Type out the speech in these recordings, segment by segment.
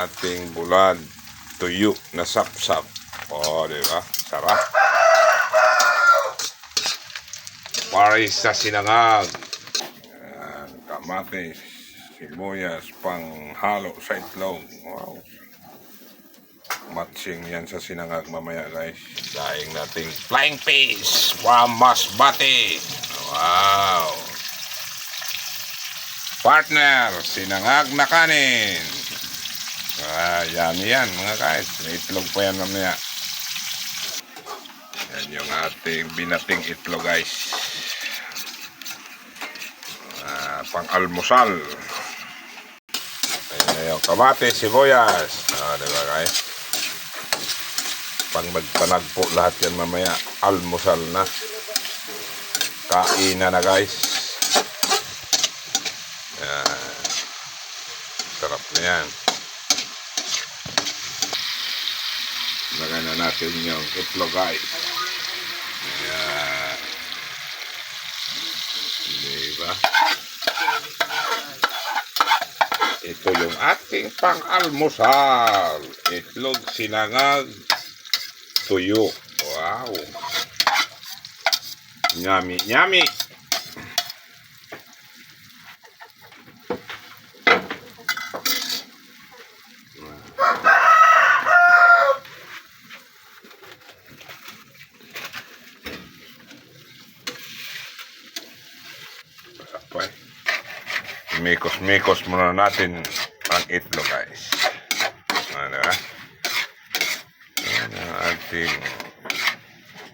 ating bulad tuyo na sapsap. O, diba? Sarap. Pares sa sinangag. Ayan, kamatis, sibuyas, pang halo sa itlog. Wow. Matching yan sa sinangag mamaya, guys. Daing nating flying fish from Masbate. Wow. Partner, sinangag na kanin. Yummy yan mga guys. May itlog pa yan mamaya. Yan yung ating binating itlog, guys. Pang almusal. Ayan yung kamatis, sibuyas. Diba guys? Pang magpanagpo lahat yan mamaya. Almusal na. Kainan na guys. Ayan. Sarap na yan. Lagay na natin yung itlog guys. Ayan. Diba? Ito yung ating pang-almusal. Itlog, sinangag, tuyo. Wow. Yummy, yummy. Mikos-mikos muna natin ang itlog guys. Ano ba? Yan ang ating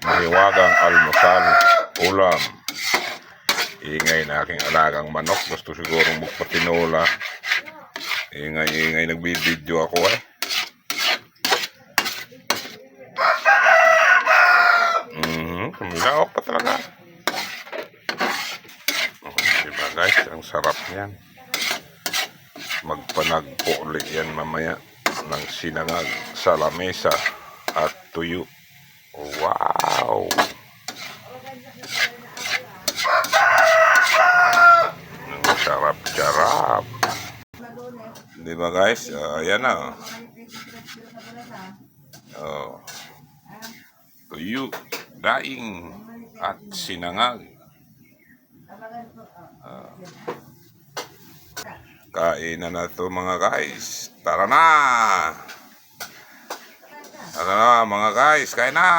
mahiwagang almusal, ulam. Ingay na aking alagang manok. Gusto siguro magpatinola. Ingay nagbibideo ako eh. Kumilawak pa talaga. Diba guys, ang sarap niyan. Magpanagpo ulit yan mamaya ng sinangag sa lamesa at tuyo. Wow! Ang sarap-sarap. Diba guys? Ayan na. Tuyo, daing at sinangag. Kainan na to mga guys. Tara na! Tara na mga guys, kain na!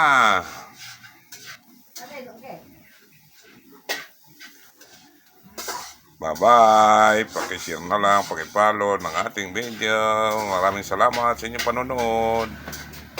Bye-bye! Pakishare na lang, pakipollow ng ating video. Maraming salamat sa inyong panonood.